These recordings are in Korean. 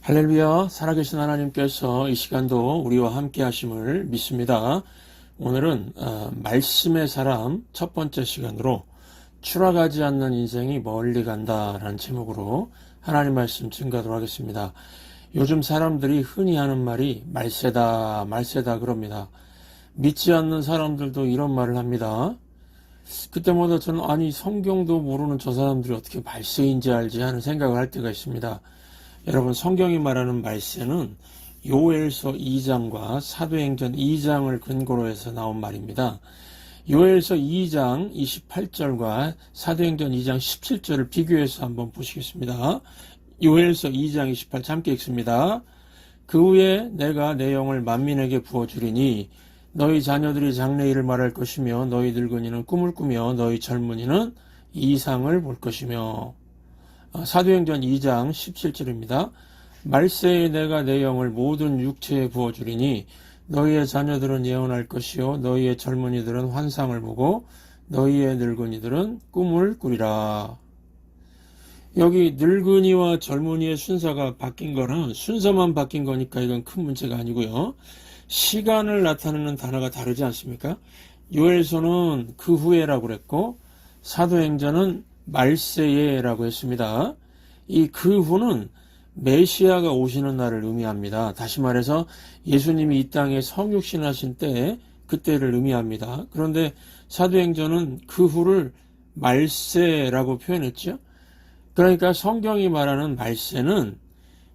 할렐루야, 살아계신 하나님께서 이 시간도 우리와 함께 하심을 믿습니다. 오늘은 말씀의 사람 첫 번째 시간으로 추락하지 않는 인생이 멀리 간다라는 제목으로 하나님 말씀 증거하도록 하겠습니다. 요즘 사람들이 흔히 하는 말이 말세다 그럽니다. 믿지 않는 사람들도 이런 말을 합니다. 그때마다 저는 성경도 모르는 저 사람들이 어떻게 말세인지 알지 하는 생각을 할 때가 있습니다. 여러분, 성경이 말하는 말세는 요엘서 2장과 사도행전 2장을 근거로 해서 나온 말입니다. 요엘서 2장 28절과 사도행전 2장 17절을 비교해서 한번 보시겠습니다. 요엘서 2장 28절 함께 읽습니다. 그 후에 내가 내 영을 만민에게 부어주리니 너희 자녀들이 장래일을 말할 것이며 너희 늙은이는 꿈을 꾸며 너희 젊은이는 이상을 볼 것이며. 사도행전 2장 17절입니다. 말세에 내가 내 영을 모든 육체에 부어주리니 너희의 자녀들은 예언할 것이요 너희의 젊은이들은 환상을 보고 너희의 늙은이들은 꿈을 꾸리라. 여기 늙은이와 젊은이의 순서가 바뀐 거는 순서만 바뀐 거니까 이건 큰 문제가 아니고요. 시간을 나타내는 단어가 다르지 않습니까? 요엘서는 그 후에라고 그랬고 사도행전은 말세에라고 했습니다. 이 그 후는 메시아가 오시는 날을 의미합니다. 다시 말해서 예수님이 이 땅에 성육신하신 때 그때를 의미합니다. 그런데 사도행전은 그 후를 말세라고 표현했죠. 그러니까 성경이 말하는 말세는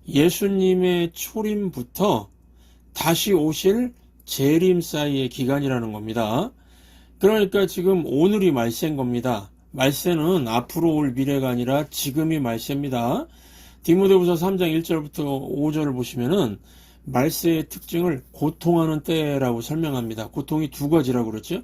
예수님의 초림부터 다시 오실 재림 사이의 기간이라는 겁니다. 그러니까 지금 오늘이 말세인 겁니다. 말세는 앞으로 올 미래가 아니라 지금이 말세입니다. 디모데후서 3장 1절부터 5절을 보시면은 말세의 특징을 고통하는 때라고 설명합니다. 고통이 두 가지라고 그러죠.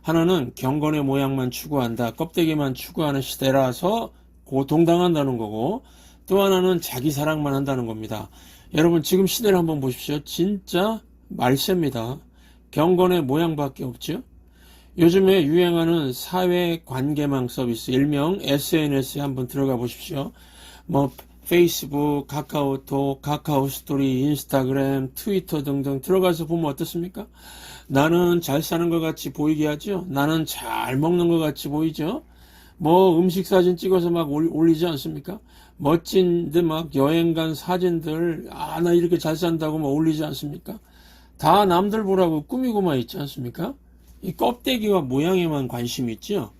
하나는 경건의 모양만 추구한다, 껍데기만 추구하는 시대라서 고통당한다는 거고, 또 하나는 자기 사랑만 한다는 겁니다. 여러분, 지금 시대를 한번 보십시오. 진짜 말세입니다. 경건의 모양밖에 없죠. 요즘에 유행하는 사회관계망 서비스, 일명 SNS에 한번 들어가 보십시오. 페이스북, 카카오톡, 카카오스토리, 인스타그램, 트위터 등등 들어가서 보면 어떻습니까? 나는 잘 사는 것 같이 보이게 하죠. 나는 잘 먹는 것 같이 보이죠. 음식 사진 찍어서 막 올리지 않습니까? 멋진데 막 여행 간 사진들, 나 이렇게 잘 산다고 막 올리지 않습니까? 다 남들 보라고 꾸미고만 있지 않습니까? 이 껍데기와 모양에만 관심이 있죠.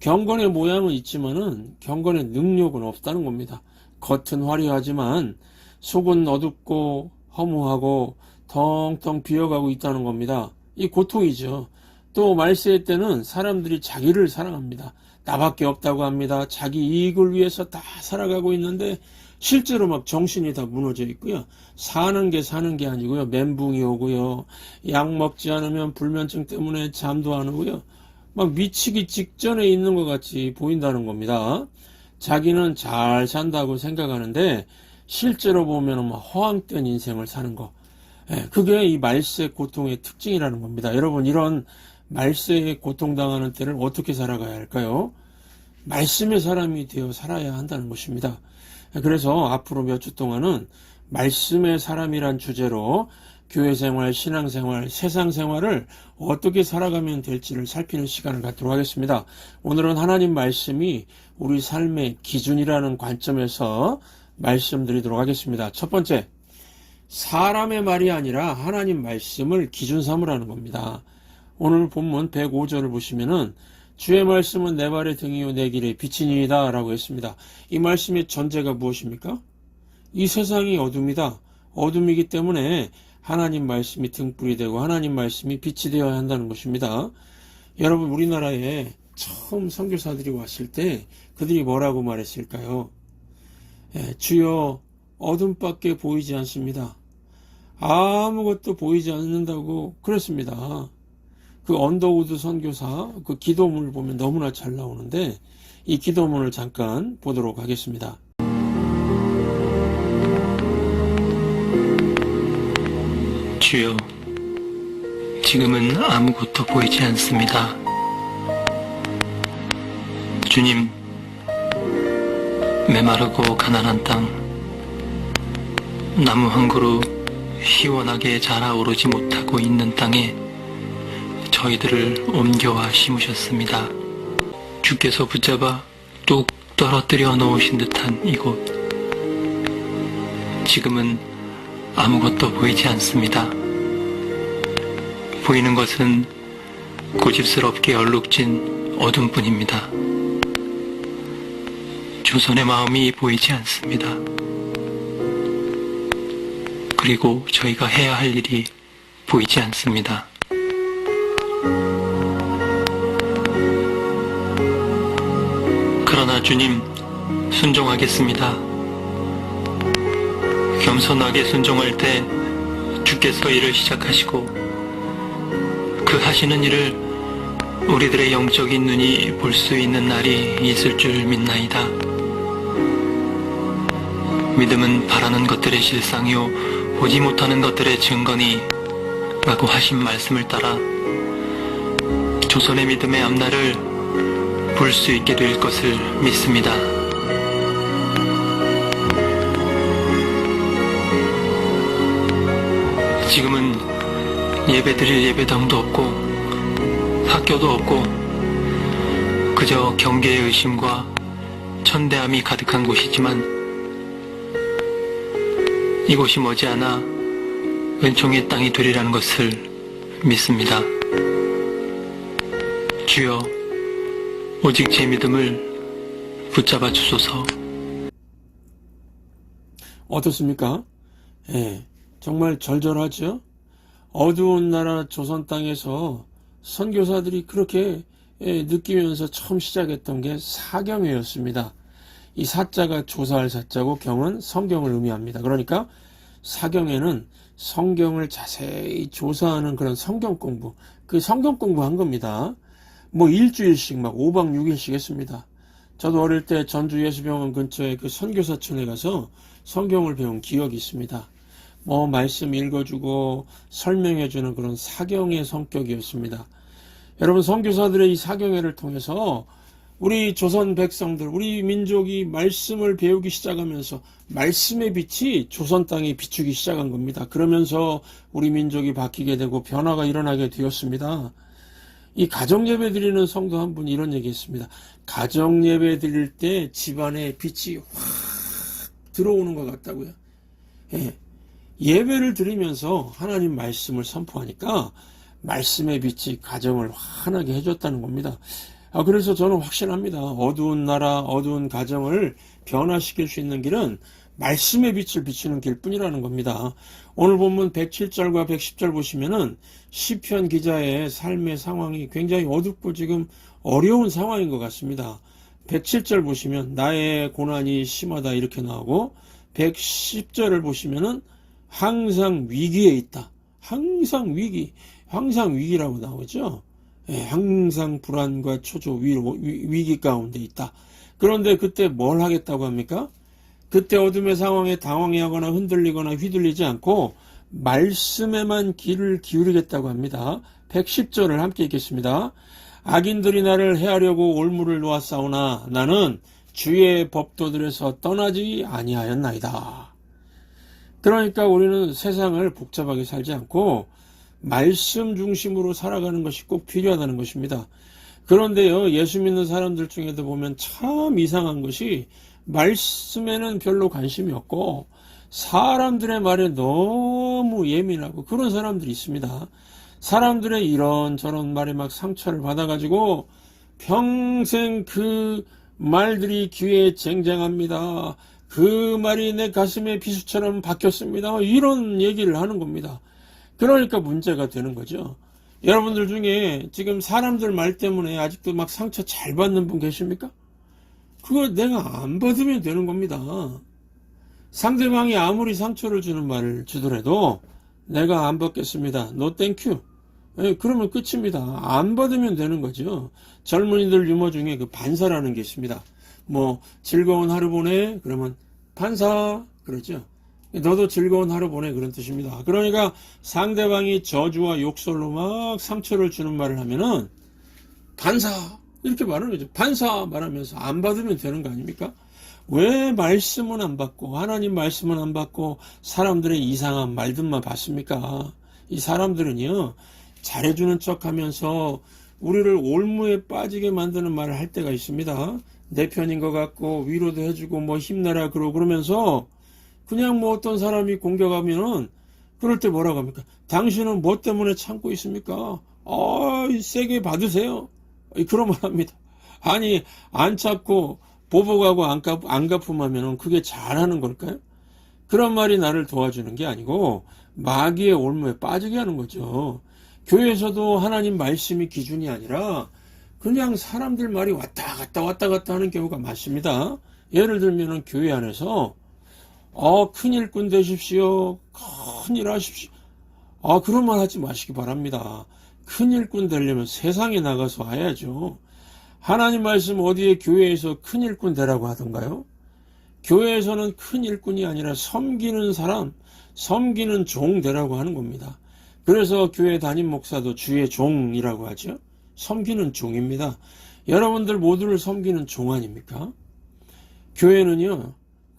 경건의 모양은 있지만은 경건의 능력은 없다는 겁니다. 겉은 화려하지만 속은 어둡고 허무하고 텅텅 비어가고 있다는 겁니다. 이 고통이죠. 또 말세 때는 사람들이 자기를 사랑합니다. 나밖에 없다고 합니다. 자기 이익을 위해서 다 살아가고 있는데 실제로 막 정신이 다 무너져 있고요. 사는 게 아니고요. 멘붕이 오고요. 약 먹지 않으면 불면증 때문에 잠도 안 오고요. 막 미치기 직전에 있는 것 같이 보인다는 겁니다. 자기는 잘 산다고 생각하는데 실제로 보면 허황된 인생을 사는 거. 그게 이 말세 고통의 특징이라는 겁니다. 여러분, 이런 말세에 고통당하는 때를 어떻게 살아가야 할까요? 말씀의 사람이 되어 살아야 한다는 것입니다. 그래서 앞으로 몇 주 동안은 말씀의 사람이란 주제로 교회 생활, 신앙 생활, 세상 생활을 어떻게 살아가면 될지를 살피는 시간을 갖도록 하겠습니다. 오늘은 하나님 말씀이 우리 삶의 기준이라는 관점에서 말씀드리도록 하겠습니다. 첫 번째, 사람의 말이 아니라 하나님 말씀을 기준 삼으라는 겁니다. 오늘 본문 105절을 보시면은 주의 말씀은 내 발의 등이요 내 길의 빛이니이다 라고 했습니다. 이 말씀의 전제가 무엇입니까? 이 세상이 어둠이다. 어둠이기 때문에 하나님 말씀이 등불이 되고 하나님 말씀이 빛이 되어야 한다는 것입니다. 여러분, 우리나라에 처음 선교사들이 왔을 때 그들이 뭐라고 말했을까요? 주여, 어둠밖에 보이지 않습니다. 아무것도 보이지 않는다고 그랬습니다. 그 언더우드 선교사 그 기도문을 보면 너무나 잘 나오는데 이 기도문을 잠깐 보도록 하겠습니다. 주여, 지금은 아무것도 보이지 않습니다. 주님, 메마르고 가난한 땅, 나무 한 그루 희원하게 자라오르지 못하고 있는 땅에 저희들을 옮겨와 심으셨습니다. 주께서 붙잡아 뚝 떨어뜨려 놓으신 듯한 이곳. 지금은 아무것도 보이지 않습니다. 보이는 것은 고집스럽게 얼룩진 어둠뿐입니다. 조선의 마음이 보이지 않습니다. 그리고 저희가 해야 할 일이 보이지 않습니다. 그러나 주님, 순종하겠습니다. 겸손하게 순종할 때 주께서 일을 시작하시고 그 하시는 일을 우리들의 영적인 눈이 볼 수 있는 날이 있을 줄 믿나이다. 믿음은 바라는 것들의 실상이요 보지 못하는 것들의 증거니 라고 하신 말씀을 따라 조선의 믿음의 앞날을 볼 수 있게 될 것을 믿습니다. 지금은 예배드릴 예배당도 없고 학교도 없고 그저 경계의 의심과 천대함이 가득한 곳이지만 이곳이 머지않아 은총의 땅이 되리라는 것을 믿습니다. 주여, 오직 제 믿음을 붙잡아 주소서. 어떻습니까? 예, 정말 절절하죠? 어두운 나라 조선 땅에서 선교사들이 그렇게 느끼면서 처음 시작했던 게 사경회였습니다. 이 사자가 조사할 사자고 경은 성경을 의미합니다. 그러니까 사경회는 성경을 자세히 조사하는 그런 성경 공부, 그 성경 공부한 겁니다. 뭐 일주일씩 막 5박 6일씩 했습니다. 저도 어릴 때 전주 예수병원 근처에 그 선교사촌에 가서 성경을 배운 기억이 있습니다. 뭐 말씀 읽어주고 설명해주는 그런 사경의 성격이었습니다. 여러분, 선교사들의 이 사경회를 통해서 우리 조선 백성들, 우리 민족이 말씀을 배우기 시작하면서 말씀의 빛이 조선 땅에 비추기 시작한 겁니다. 그러면서 우리 민족이 바뀌게 되고 변화가 일어나게 되었습니다. 이 가정예배 드리는 성도 한 분이 이런 얘기 했습니다. 가정예배 드릴 때 집안에 빛이 확 들어오는 것 같다고요. 예. 예배를 드리면서 하나님 말씀을 선포하니까 말씀의 빛이 가정을 환하게 해줬다는 겁니다. 그래서 저는 확신합니다. 어두운 나라, 어두운 가정을 변화시킬 수 있는 길은 말씀의 빛을 비추는 길뿐이라는 겁니다. 오늘 본문 107절과 110절 보시면은 시편 기자의 삶의 상황이 굉장히 어둡고 지금 어려운 상황인 것 같습니다. 107절 보시면 나의 고난이 심하다 이렇게 나오고 110절을 보시면은 항상 위기에 있다. 항상 위기라고 나오죠. 예, 항상 불안과 초조, 위기 가운데 있다. 그런데 그때 뭘 하겠다고 합니까? 그때 어둠의 상황에 당황하거나 흔들리거나 휘둘리지 않고 말씀에만 귀를 기울이겠다고 합니다. 110절을 함께 읽겠습니다. 악인들이 나를 해하려고 올무를 놓았사오나 나는 주의 법도들에서 떠나지 아니하였나이다. 그러니까 우리는 세상을 복잡하게 살지 않고 말씀 중심으로 살아가는 것이 꼭 필요하다는 것입니다. 그런데요, 예수 믿는 사람들 중에도 보면 참 이상한 것이 말씀에는 별로 관심이 없고 사람들의 말에 너무 예민하고 그런 사람들이 있습니다. 사람들의 이런저런 말에 막 상처를 받아가지고 평생 그 말들이 귀에 쟁쟁합니다. 그 말이 내 가슴에 비수처럼 박혔습니다. 이런 얘기를 하는 겁니다. 그러니까 문제가 되는 거죠. 여러분들 중에 지금 사람들 말 때문에 아직도 막 상처 잘 받는 분 계십니까? 그거 내가 안 받으면 되는 겁니다. 상대방이 아무리 상처를 주는 말을 주더라도 내가 안 받겠습니다. No thank you. 예, 그러면 끝입니다. 안 받으면 되는 거죠. 젊은이들 유머 중에 그 반사라는 게 있습니다. 뭐 즐거운 하루 보내 그러면 반사 그러죠. 너도 즐거운 하루 보내 그런 뜻입니다. 그러니까 상대방이 저주와 욕설로 막 상처를 주는 말을 하면은 반사 이렇게 말하는 거죠. 반사 말하면서 안 받으면 되는 거 아닙니까? 왜 말씀은 안 받고 하나님 말씀은 안 받고 사람들의 이상한 말들만 받습니까? 이 사람들은요, 잘해주는 척하면서 우리를 올무에 빠지게 만드는 말을 할 때가 있습니다. 내 편인 것 같고 위로도 해주고 뭐 힘내라 그러면서 그냥 뭐 어떤 사람이 공격하면은 그럴 때 뭐라고 합니까? 당신은 뭐 때문에 참고 있습니까? 세게 받으세요. 그런 말 합니다. 아니, 안 참고 보복하고 안 갚음하면은 그게 잘하는 걸까요? 그런 말이 나를 도와주는 게 아니고 마귀의 올무에 빠지게 하는 거죠. 교회에서도 하나님 말씀이 기준이 아니라 그냥 사람들 말이 왔다 갔다 하는 경우가 많습니다. 예를 들면은 교회 안에서 큰 일꾼 되십시오. 큰 일 하십시오. 그런 말 하지 마시기 바랍니다. 큰 일꾼 되려면 세상에 나가서 해야죠. 하나님 말씀 어디에 교회에서 큰 일꾼 되라고 하던가요? 교회에서는 큰 일꾼이 아니라 섬기는 사람, 섬기는 종 되라고 하는 겁니다. 그래서 교회 담임 목사도 주의 종이라고 하죠. 섬기는 종입니다. 여러분들 모두를 섬기는 종 아닙니까? 교회는요,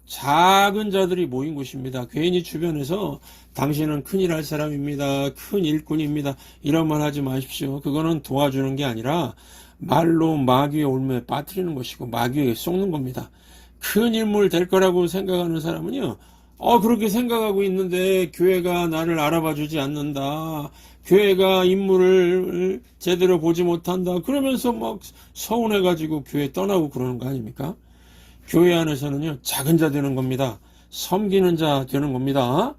작은 자들이 모인 곳입니다. 괜히 주변에서 당신은 큰일 할 사람입니다. 큰 일꾼입니다. 이런 말 하지 마십시오. 그거는 도와주는 게 아니라 말로 마귀의 올무에 빠뜨리는 것이고 마귀에게 속는 겁니다. 큰 인물 될 거라고 생각하는 사람은요, 그렇게 생각하고 있는데 교회가 나를 알아봐 주지 않는다. 교회가 인물을 제대로 보지 못한다. 그러면서 막 서운해가지고 교회 떠나고 그러는 거 아닙니까? 교회 안에서는요, 작은 자 되는 겁니다. 섬기는 자 되는 겁니다.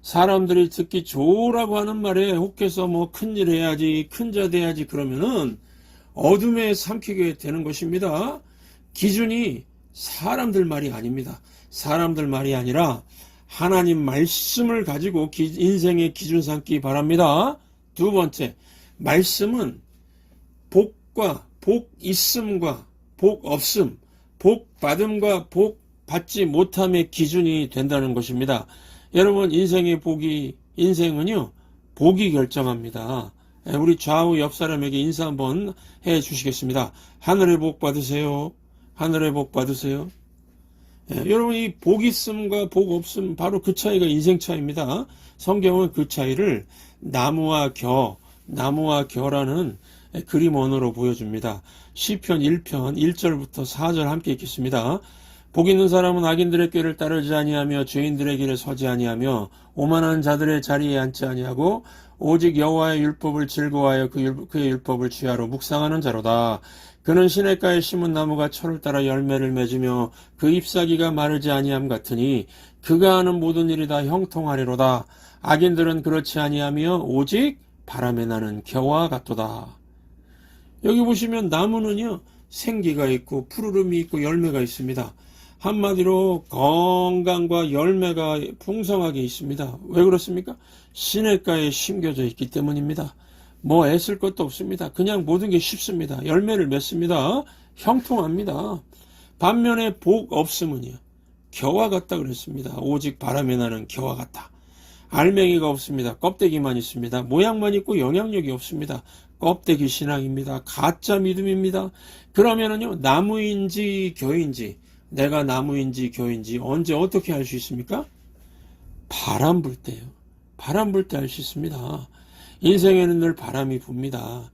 사람들이 듣기 좋으라고 하는 말에 혹해서 뭐 큰일 해야지, 큰 자 돼야지 그러면은 어둠에 삼키게 되는 것입니다. 기준이 사람들 말이 아닙니다. 사람들 말이 아니라 하나님 말씀을 가지고 인생의 기준 삼기 바랍니다. 두 번째, 말씀은 복과 복 있음과 복 없음, 복 받음과 복 받지 못함의 기준이 된다는 것입니다. 여러분, 인생은요, 복이 결정합니다. 우리 좌우 옆 사람에게 인사 한번 해 주시겠습니다. 하늘의 복 받으세요. 하늘의 복 받으세요. 여러분, 이 복 있음과 복 없음, 바로 그 차이가 인생 차이입니다. 성경은 그 차이를 나무와 겨라는 그림 언어로 보여줍니다. 시편 1편 1절부터 4절 함께 읽겠습니다. 복 있는 사람은 악인들의 꾀를 따르지 아니하며 죄인들의 길에 서지 아니하며 오만한 자들의 자리에 앉지 아니하고 오직 여호와의 율법을 즐거워하여 그의 율법을 취하러 묵상하는 자로다. 그는 시냇가에 심은 나무가 철을 따라 열매를 맺으며 그 잎사귀가 마르지 아니함 같으니 그가 하는 모든 일이 다 형통하리로다. 악인들은 그렇지 아니하며 오직 바람에 나는 겨와 같도다. 여기 보시면 나무는요, 생기가 있고 푸르름이 있고 열매가 있습니다. 한마디로 건강과 열매가 풍성하게 있습니다. 왜 그렇습니까? 시냇가에 심겨져 있기 때문입니다. 뭐 애쓸 것도 없습니다. 그냥 모든 게 쉽습니다. 열매를 맺습니다. 형통합니다. 반면에 복 없음은요, 겨와 같다 그랬습니다. 오직 바람에 나는 겨와 같다. 알맹이가 없습니다. 껍데기만 있습니다. 모양만 있고 영향력이 없습니다. 껍데기 신앙입니다. 가짜 믿음입니다. 그러면은요, 나무인지 겨인지, 내가 나무인지 겨인지 언제 어떻게 알 수 있습니까? 바람 불 때요. 바람 불 때 알 수 있습니다. 인생에는 늘 바람이 붑니다.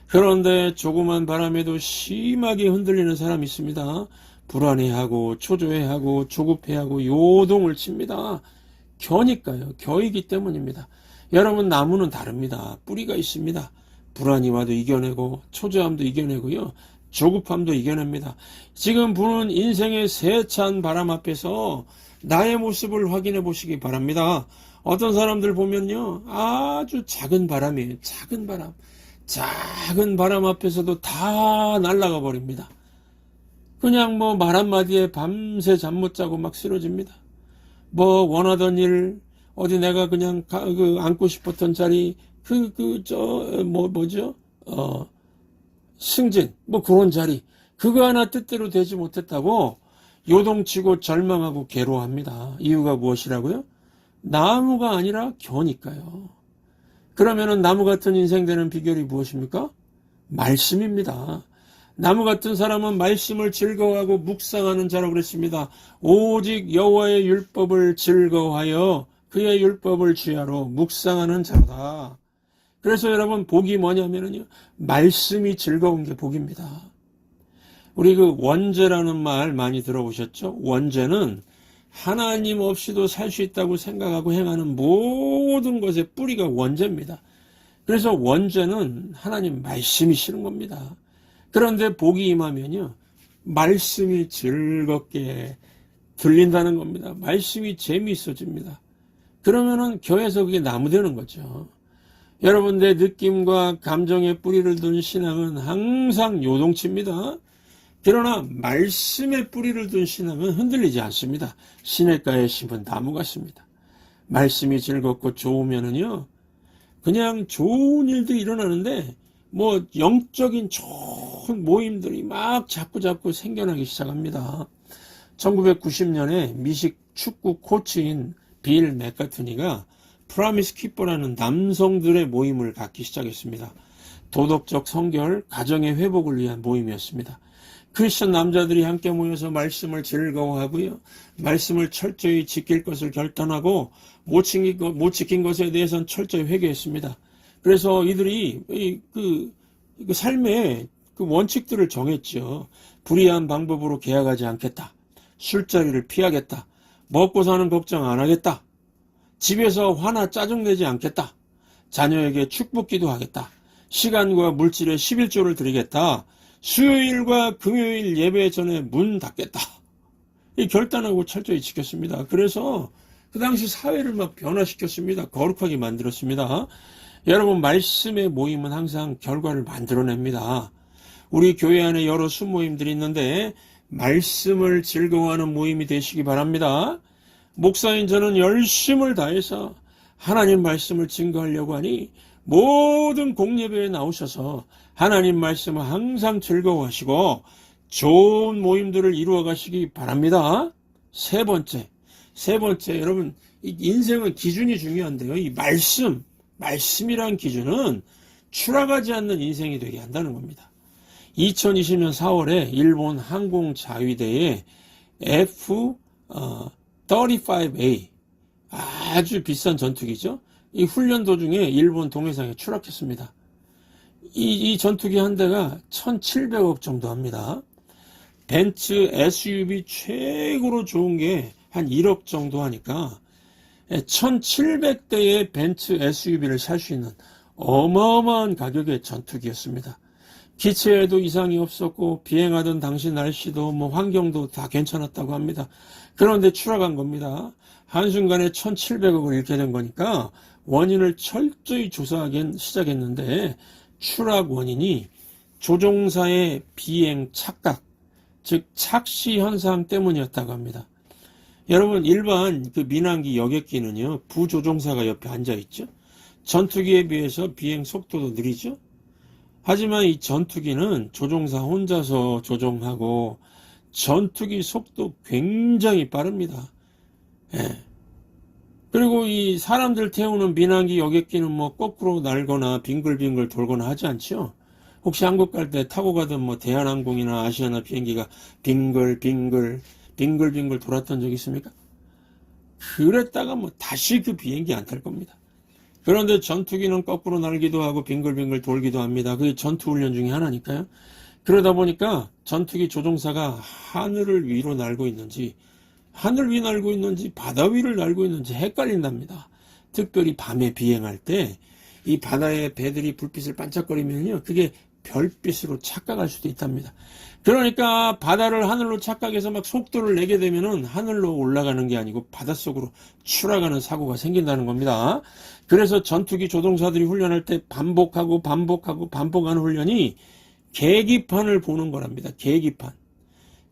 그런데 조그만 바람에도 심하게 흔들리는 사람이 있습니다. 불안해하고 초조해하고 조급해하고 요동을 칩니다. 겨니까요. 겨이기 때문입니다. 여러분, 나무는 다릅니다. 뿌리가 있습니다. 불안이 와도 이겨내고 초조함도 이겨내고요. 조급함도 이겨냅니다. 지금 부는 인생의 세찬 바람 앞에서 나의 모습을 확인해 보시기 바랍니다. 어떤 사람들 보면요, 아주 작은 바람이에요. 작은 바람. 작은 바람 앞에서도 다 날아가 버립니다. 그냥 뭐 말 한마디에 밤새 잠 못 자고 막 쓰러집니다. 뭐 원하던 일, 어디 내가 그냥 앉고 싶었던 자리, 승진, 뭐 그런 자리, 그거 하나 뜻대로 되지 못했다고 요동치고 절망하고 괴로워합니다. 이유가 무엇이라고요? 나무가 아니라 겨니까요. 그러면은 나무 같은 인생 되는 비결이 무엇입니까? 말씀입니다. 나무 같은 사람은 말씀을 즐거워하고 묵상하는 자라고 그랬습니다. 오직 여호와의 율법을 즐거워하여 그의 율법을 주야로 묵상하는 자로다. 그래서 여러분 복이 뭐냐면요, 말씀이 즐거운 게 복입니다. 우리 그 원죄라는 말 많이 들어보셨죠? 원죄는 하나님 없이도 살 수 있다고 생각하고 행하는 모든 것의 뿌리가 원죄입니다. 그래서 원죄는 하나님 말씀이 싫은 겁니다. 그런데 복이 임하면요, 말씀이 즐겁게 들린다는 겁니다. 말씀이 재미있어집니다. 그러면은 교회에서 그게 나무되는 거죠. 여러분, 내 느낌과 감정의 뿌리를 둔 신앙은 항상 요동칩니다. 그러나 말씀의 뿌리를 둔 신앙은 흔들리지 않습니다. 시냇가에 심은 나무 같습니다. 말씀이 즐겁고 좋으면은요, 그냥 좋은 일들이 일어나는데 뭐 영적인 좋은 모임들이 막 자꾸 생겨나기 시작합니다. 1990년에 미식 축구 코치인 빌 맥카트니가 프라미스 키퍼라는 남성들의 모임을 갖기 시작했습니다. 도덕적 성결, 가정의 회복을 위한 모임이었습니다. 크리스천 남자들이 함께 모여서 말씀을 즐거워하고요, 말씀을 철저히 지킬 것을 결단하고 못 지킨 것에 대해서는 철저히 회개했습니다. 그래서 이들이 그 삶의 그 원칙들을 정했죠. 불의한 방법으로 계약하지 않겠다. 술자리를 피하겠다. 먹고 사는 걱정 안 하겠다. 집에서 화나 짜증내지 않겠다. 자녀에게 축복기도 하겠다. 시간과 물질에 11조를 드리겠다. 수요일과 금요일 예배 전에 문 닫겠다. 이 결단하고 철저히 지켰습니다. 그래서 그 당시 사회를 막 변화시켰습니다. 거룩하게 만들었습니다. 여러분, 말씀의 모임은 항상 결과를 만들어냅니다. 우리 교회 안에 여러 순모임들이 있는데 말씀을 즐거워하는 모임이 되시기 바랍니다. 목사인 저는 열심을 다해서 하나님 말씀을 증거하려고 하니 모든 공예배에 나오셔서 하나님 말씀을 항상 즐거워하시고 좋은 모임들을 이루어 가시기 바랍니다. 세 번째, 여러분, 이 인생은 기준이 중요한데요. 이 말씀이란 기준은 추락하지 않는 인생이 되게 한다는 겁니다. 2020년 4월에 일본 항공자위대의 F-35A, 아주 비싼 전투기죠. 이 훈련 도중에 일본 동해상에 추락했습니다. 이 전투기 한 대가 1,700억 정도 합니다. 벤츠 SUV 최고로 좋은 게 한 1억 정도 하니까 1,700대의 벤츠 SUV를 살 수 있는 어마어마한 가격의 전투기였습니다. 기체에도 이상이 없었고 비행하던 당시 날씨도 뭐 환경도 다 괜찮았다고 합니다. 그런데 추락한 겁니다. 한순간에 1,700억을 잃게 된 거니까 원인을 철저히 조사하기 시작했는데 추락 원인이 조종사의 비행 착각, 즉 착시 현상 때문이었다고 합니다. 여러분, 일반 그 민항기 여객기는요, 부조종사가 옆에 앉아 있죠. 전투기에 비해서 비행 속도도 느리죠. 하지만 이 전투기는 조종사 혼자서 조종하고 전투기 속도 굉장히 빠릅니다. 예. 그리고 이 사람들 태우는 민항기 여객기는 뭐 거꾸로 날거나 빙글빙글 돌거나 하지 않죠. 혹시 한국 갈 때 타고 가던 뭐 대한항공이나 아시아나 비행기가 빙글빙글 돌았던 적 있습니까? 그랬다가 뭐 다시 그 비행기 안 탈 겁니다. 그런데 전투기는 거꾸로 날기도 하고 빙글빙글 돌기도 합니다. 그게 전투훈련 중에 하나니까요. 그러다 보니까 전투기 조종사가 하늘을 위로 날고 있는지, 하늘 위 날고 있는지, 바다 위를 날고 있는지 헷갈린답니다. 특별히 밤에 비행할 때 이 바다에 배들이 불빛을 반짝거리면요, 그게 별빛으로 착각할 수도 있답니다. 그러니까 바다를 하늘로 착각해서 막 속도를 내게 되면은 하늘로 올라가는 게 아니고 바닷속으로 추락하는 사고가 생긴다는 겁니다. 그래서 전투기 조종사들이 훈련할 때 반복하는 훈련이 계기판을 보는 거랍니다. 계기판.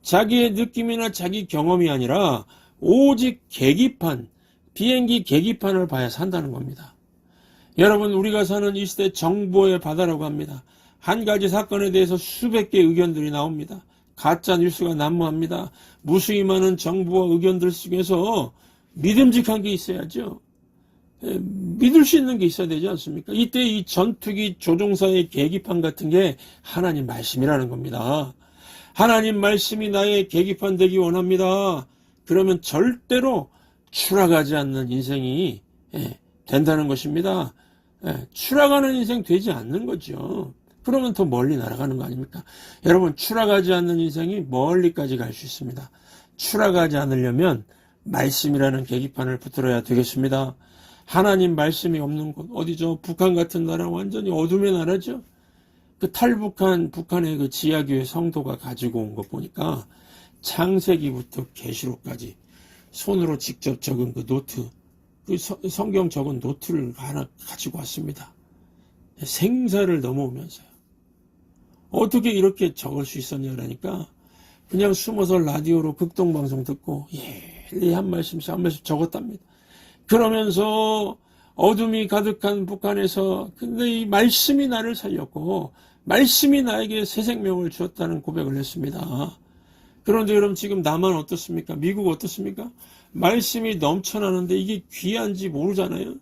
자기의 느낌이나 자기 경험이 아니라 오직 계기판, 비행기 계기판을 봐야 산다는 겁니다. 여러분, 우리가 사는 이 시대 정보의 바다라고 합니다. 한 가지 사건에 대해서 수백 개의 의견들이 나옵니다. 가짜 뉴스가 난무합니다. 무수히 많은 정보와 의견들 속에서 믿음직한 게 있어야죠. 믿을 수 있는 게 있어야 되지 않습니까? 이때 이 전투기 조종사의 계기판 같은 게 하나님 말씀이라는 겁니다. 하나님 말씀이 나의 계기판 되기 원합니다. 그러면 절대로 추락하지 않는 인생이 된다는 것입니다. 추락하는 인생 되지 않는 거죠. 그러면 더 멀리 날아가는 거 아닙니까? 여러분, 추락하지 않는 인생이 멀리까지 갈 수 있습니다. 추락하지 않으려면 말씀이라는 계기판을 붙들어야 되겠습니다. 하나님 말씀이 없는 곳, 어디죠? 북한 같은 나라 완전히 어둠의 나라죠. 그 탈북한 북한의 그 지하교회 성도가 가지고 온 거 보니까 창세기부터 계시록까지 손으로 직접 적은 그 노트, 그 성경 적은 노트를 하나 가지고 왔습니다. 생사를 넘어오면서요. 어떻게 이렇게 적을 수 있었냐라니까 그냥 숨어서 라디오로 극동방송 듣고 한 말씀씩 한 말씀 적었답니다. 그러면서 어둠이 가득한 북한에서 근데 이 말씀이 나를 살렸고 말씀이 나에게 새 생명을 주었다는 고백을 했습니다. 그런데 여러분 지금 남한 어떻습니까? 미국 어떻습니까? 말씀이 넘쳐나는데 이게 귀한지 모르잖아요.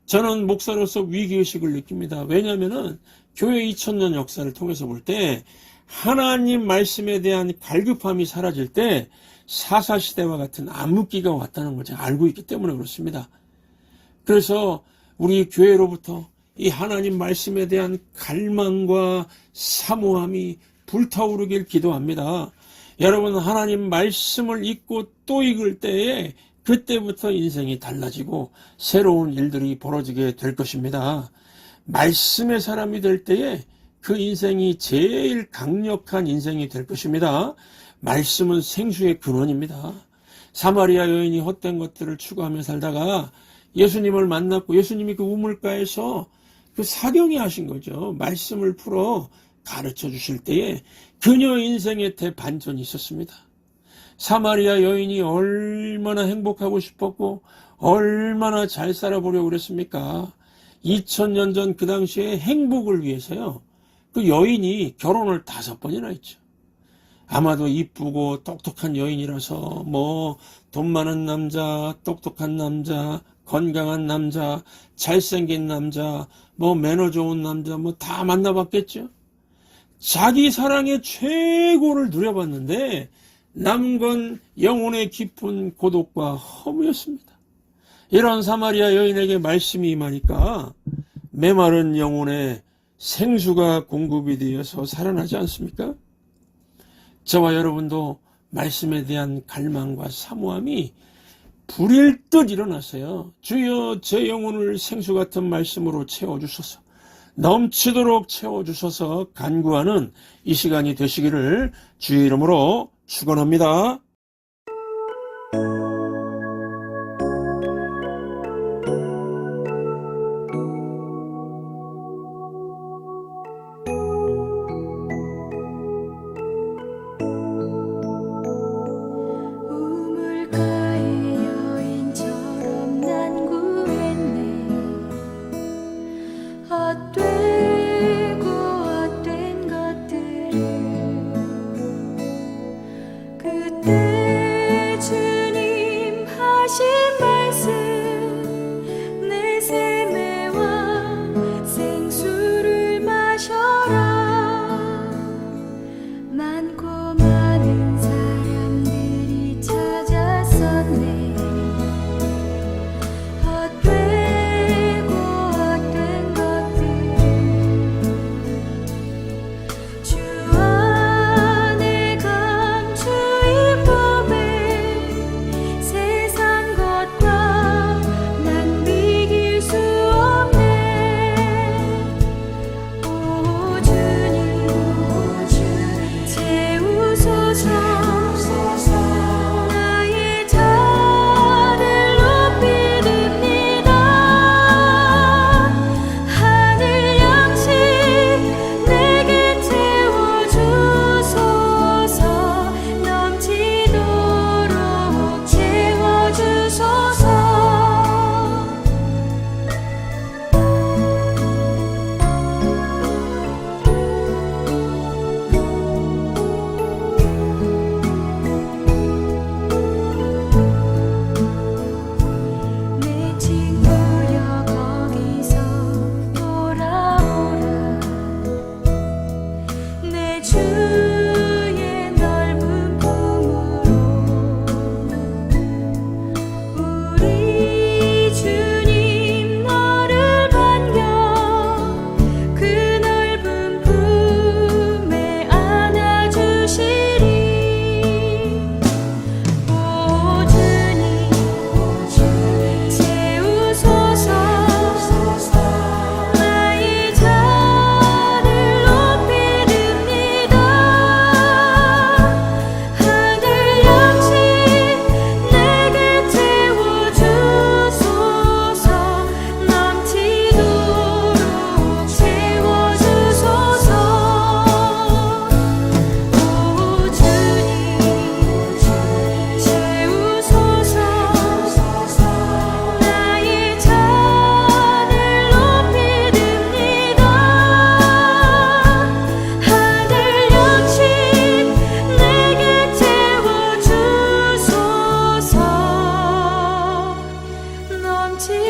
저는 목사로서 위기의식을 느낍니다. 왜냐하면 교회 2000년 역사를 통해서 볼 때 하나님 말씀에 대한 갈급함이 사라질 때 사사시대와 같은 암흑기가 왔다는 걸 제가 알고 있기 때문에 그렇습니다. 그래서 우리 교회로부터 이 하나님 말씀에 대한 갈망과 사모함이 불타오르길 기도합니다. 여러분 하나님 말씀을 읽고 또 읽을 때에 그때부터 인생이 달라지고 새로운 일들이 벌어지게 될 것입니다. 말씀의 사람이 될 때에 그 인생이 제일 강력한 인생이 될 것입니다. 말씀은 생수의 근원입니다. 사마리아 여인이 헛된 것들을 추구하며 살다가 예수님을 만났고 예수님이 그 우물가에서 그 사경이 하신 거죠. 말씀을 풀어 가르쳐 주실 때에 그녀 인생의 대반전이 있었습니다. 사마리아 여인이 얼마나 행복하고 싶었고 얼마나 잘 살아보려고 그랬습니까? 2000년 전 그 당시에 행복을 위해서요. 그 여인이 결혼을 5번이나 했죠. 아마도 이쁘고 똑똑한 여인이라서 뭐 돈 많은 남자, 똑똑한 남자, 건강한 남자, 잘생긴 남자, 뭐 매너 좋은 남자 뭐 다 만나봤겠죠. 자기 사랑의 최고를 누려봤는데 남은 건 영혼의 깊은 고독과 허무였습니다. 이런 사마리아 여인에게 말씀이 임하니까 메마른 영혼에 생수가 공급이 되어서 살아나지 않습니까? 저와 여러분도 말씀에 대한 갈망과 사모함이 불일 듯 일어났어요. 주여 제 영혼을 생수 같은 말씀으로 채워주소서. 넘치도록 채워주셔서 간구하는 이 시간이 되시기를 주의 이름으로 축원합니다. 우물가의 여인처럼 난 구했네. 헛되고 헛된 것들을 그때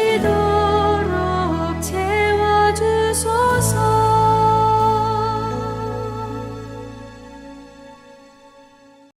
기도